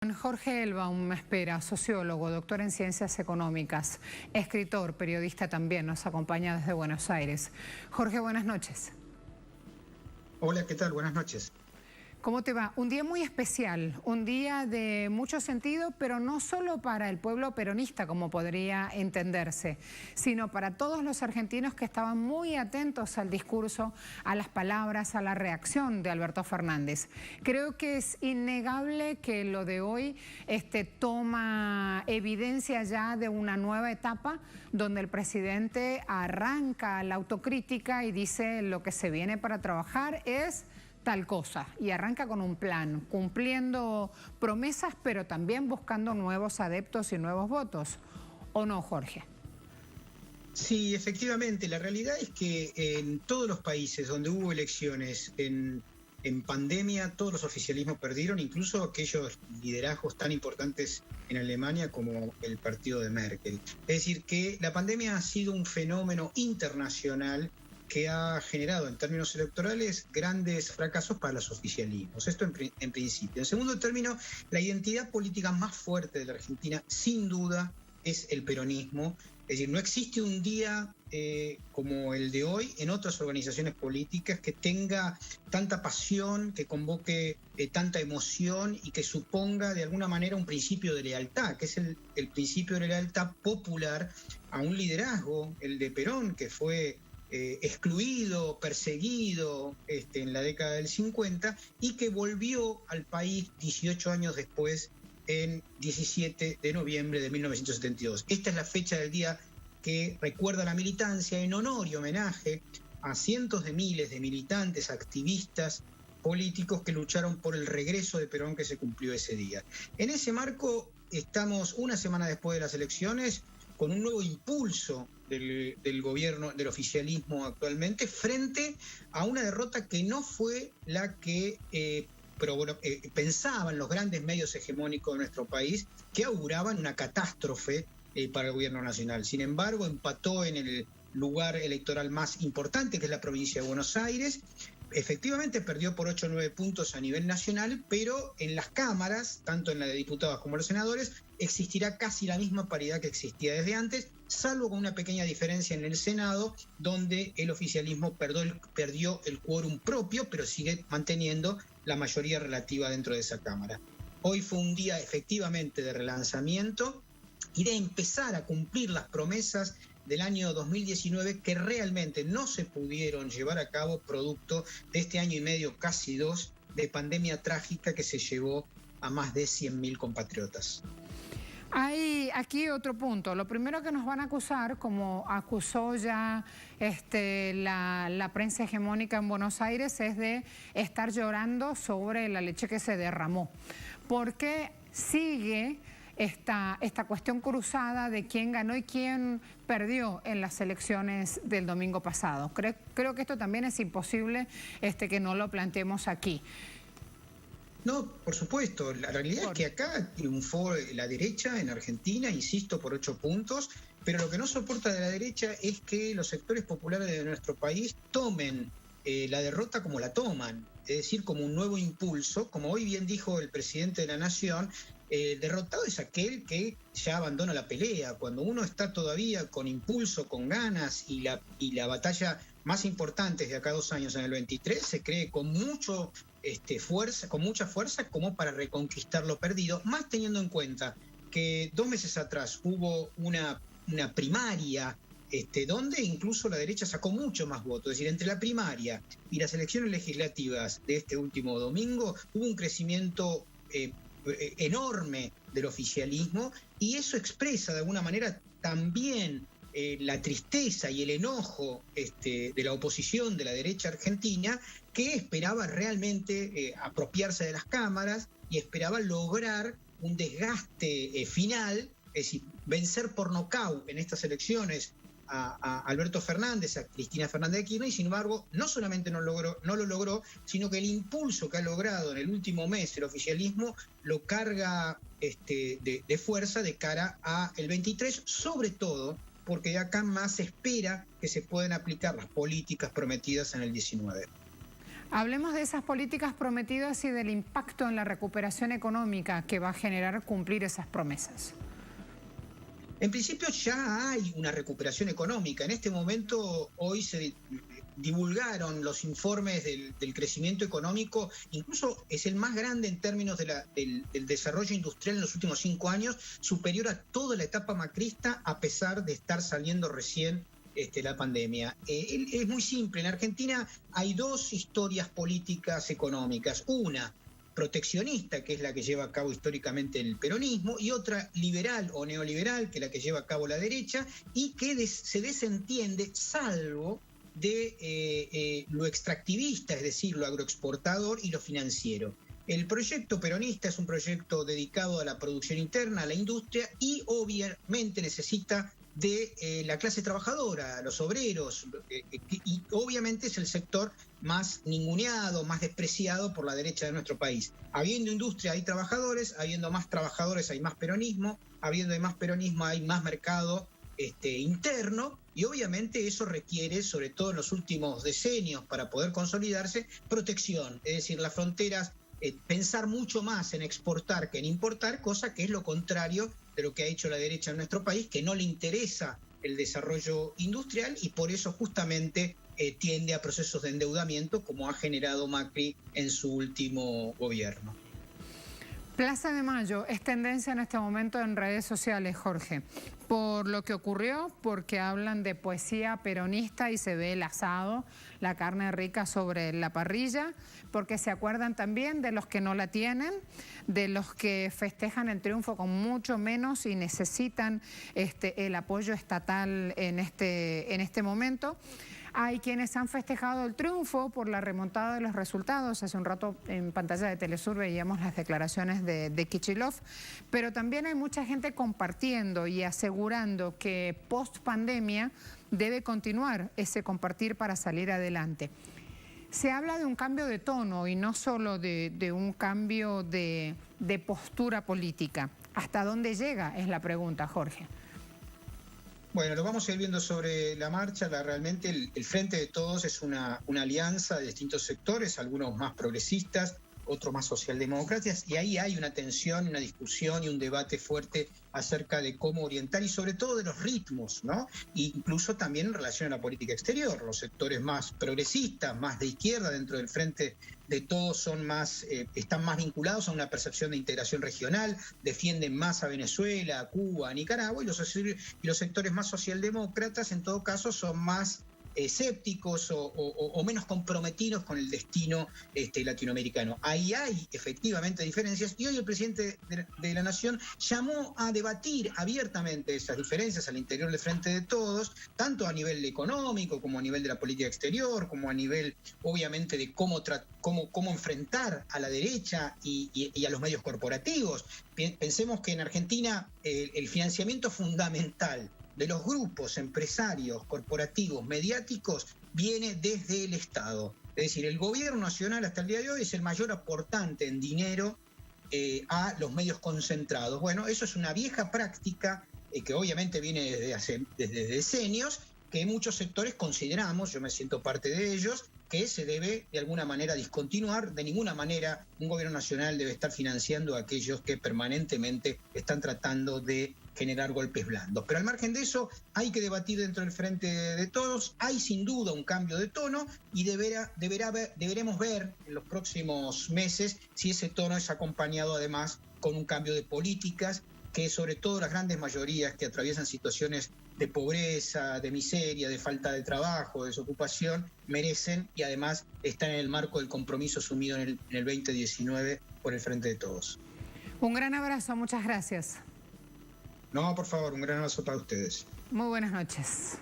Jorge Elbaum me espera, sociólogo, doctor en ciencias económicas, escritor, periodista también, nos acompaña desde Buenos Aires. Jorge, buenas noches. Hola, ¿qué tal? Buenas noches. ¿Cómo te va? Un día muy especial, un día de mucho sentido, pero no solo para el pueblo peronista, como podría entenderse, sino para todos los argentinos que estaban muy atentos al discurso, a las palabras, a la reacción de Alberto Fernández. Creo que es innegable que lo de hoy toma evidencia ya de una nueva etapa donde el presidente arranca la autocrítica y dice lo que se viene para trabajar es tal cosa, y arranca con un plan, cumpliendo promesas, pero también buscando nuevos adeptos y nuevos votos. ¿O no, Jorge? Sí, efectivamente, la realidad es que en todos los países donde hubo elecciones en pandemia, todos los oficialismos perdieron, incluso aquellos liderazgos tan importantes en Alemania como el partido de Merkel. Es decir, que la pandemia ha sido un fenómeno internacional que ha generado en términos electorales grandes fracasos para los oficialismos. Esto en principio. En segundo término, la identidad política más fuerte de la Argentina, sin duda, es el peronismo. Es decir, no existe un día como el de hoy en otras organizaciones políticas que tenga tanta pasión, que convoque tanta emoción y que suponga de alguna manera un principio de lealtad, que es el principio de lealtad popular a un liderazgo, el de Perón, que fue excluido, perseguido en la década del 50 y que volvió al país 18 años después, en 17 de noviembre de 1972. Esta es la fecha del día que recuerda la militancia en honor y homenaje a cientos de miles de militantes, activistas, políticos que lucharon por el regreso de Perón que se cumplió ese día. En ese marco estamos una semana después de las elecciones con un nuevo impulso del gobierno, del oficialismo actualmente, frente a una derrota que no fue la que pensaban los grandes medios hegemónicos de nuestro país, que auguraban una catástrofe para el gobierno nacional. Sin embargo, empató en el lugar electoral más importante, que es la provincia de Buenos Aires. Efectivamente perdió por 8 o 9 puntos a nivel nacional, pero en las cámaras, tanto en la de diputados como los senadores, existirá casi la misma paridad que existía desde antes, salvo con una pequeña diferencia en el Senado, donde el oficialismo perdió el quórum propio, pero sigue manteniendo la mayoría relativa dentro de esa Cámara. Hoy fue un día efectivamente de relanzamiento y de empezar a cumplir las promesas del año 2019 que realmente no se pudieron llevar a cabo producto de este año y medio, casi 2, de pandemia trágica que se llevó a más de 100.000 compatriotas. Hay aquí otro punto. Lo primero que nos van a acusar, como acusó ya la prensa hegemónica en Buenos Aires, es de estar llorando sobre la leche que se derramó. Porque sigue esta cuestión cruzada de quién ganó y quién perdió en las elecciones del domingo pasado. Creo que esto también es imposible que no lo planteemos aquí. No, por supuesto. La realidad es que acá triunfó la derecha en Argentina, insisto, por 8 puntos, pero lo que no soporta de la derecha es que los sectores populares de nuestro país tomen la derrota como la toman, es decir, como un nuevo impulso. Como hoy bien dijo el presidente de la Nación, el derrotado es aquel que ya abandona la pelea. Cuando uno está todavía con impulso, con ganas, y la batalla más importante es de acá a 2 años, en el 23, se cree con mucha fuerza como para reconquistar lo perdido, más teniendo en cuenta que 2 meses atrás hubo una primaria donde incluso la derecha sacó mucho más votos. Es decir, entre la primaria y las elecciones legislativas de este último domingo hubo un crecimiento enorme del oficialismo, y eso expresa de alguna manera también la tristeza y el enojo de la oposición de la derecha argentina, que esperaba realmente apropiarse de las cámaras y esperaba lograr un desgaste final, es decir, vencer por nocaut en estas elecciones a Alberto Fernández, a Cristina Fernández de Kirchner, y sin embargo no solamente no lo logró, sino que el impulso que ha logrado en el último mes el oficialismo lo carga de fuerza de cara al 23, sobre todo porque de acá más se espera que se puedan aplicar las políticas prometidas en el 19. Hablemos de esas políticas prometidas y del impacto en la recuperación económica que va a generar cumplir esas promesas. En principio ya hay una recuperación económica. En este momento, hoy se divulgaron los informes del crecimiento económico, incluso es el más grande en términos del desarrollo industrial en los últimos 5 años, superior a toda la etapa macrista, a pesar de estar saliendo recién la pandemia. Es muy simple. En Argentina hay 2 historias políticas económicas. Una proteccionista, que es la que lleva a cabo históricamente el peronismo, y otra liberal o neoliberal, que es la que lleva a cabo la derecha, y que se desentiende, salvo de lo extractivista, es decir, lo agroexportador y lo financiero. El proyecto peronista es un proyecto dedicado a la producción interna, a la industria, y obviamente necesita de la clase trabajadora, los obreros, y obviamente es el sector más ninguneado, más despreciado por la derecha de nuestro país. Habiendo industria hay trabajadores, habiendo más trabajadores hay más peronismo, habiendo más peronismo hay más mercado interno, y obviamente eso requiere, sobre todo en los últimos decenios, para poder consolidarse, protección, es decir, las fronteras, pensar mucho más en exportar que en importar, cosa que es lo contrario de lo que ha hecho la derecha en nuestro país, que no le interesa el desarrollo industrial y por eso justamente tiende a procesos de endeudamiento como ha generado Macri en su último gobierno. Plaza de Mayo es tendencia en este momento en redes sociales, Jorge, por lo que ocurrió, porque hablan de poesía peronista y se ve el asado, la carne rica sobre la parrilla, porque se acuerdan también de los que no la tienen, de los que festejan el triunfo con mucho menos y necesitan el apoyo estatal en este momento. Hay quienes han festejado el triunfo por la remontada de los resultados. Hace un rato en pantalla de Telesur veíamos las declaraciones de Kicillof, pero también hay mucha gente compartiendo y asegurando que post pandemia debe continuar ese compartir para salir adelante. Se habla de un cambio de tono y no solo de un cambio de postura política. ¿Hasta dónde llega? Es la pregunta, Jorge. Bueno, lo vamos a ir viendo sobre la marcha. Realmente el Frente de Todos es una alianza de distintos sectores, algunos más progresistas, otros más socialdemócratas, y ahí hay una tensión, una discusión y un debate fuerte acerca de cómo orientar y sobre todo de los ritmos, ¿no? E incluso también en relación a la política exterior. Los sectores más progresistas, más de izquierda dentro del Frente de Todos son más, están más vinculados a una percepción de integración regional, defienden más a Venezuela, a Cuba, a Nicaragua, y los sectores más socialdemócratas en todo caso son más escépticos o menos comprometidos con el destino latinoamericano. Ahí hay efectivamente diferencias y hoy el presidente de la Nación llamó a debatir abiertamente esas diferencias al interior del Frente de Todos, tanto a nivel económico como a nivel de la política exterior, como a nivel obviamente de cómo enfrentar a la derecha y a los medios corporativos. Pensemos que en Argentina el financiamiento fundamental de los grupos empresarios, corporativos, mediáticos, viene desde el Estado. Es decir, el gobierno nacional hasta el día de hoy es el mayor aportante en dinero a los medios concentrados. Bueno, eso es una vieja práctica que obviamente viene desde decenios, que muchos sectores consideramos, yo me siento parte de ellos, que se debe de alguna manera discontinuar. De ninguna manera un gobierno nacional debe estar financiando a aquellos que permanentemente están tratando de generar golpes blandos. Pero al margen de eso, hay que debatir dentro del Frente de Todos. Hay sin duda un cambio de tono y deberemos ver en los próximos meses si ese tono es acompañado además con un cambio de políticas que sobre todo las grandes mayorías que atraviesan situaciones de pobreza, de miseria, de falta de trabajo, de desocupación, merecen y además están en el marco del compromiso asumido en el 2019 por el Frente de Todos. Un gran abrazo, muchas gracias. No, por favor, un gran abrazo para ustedes. Muy buenas noches.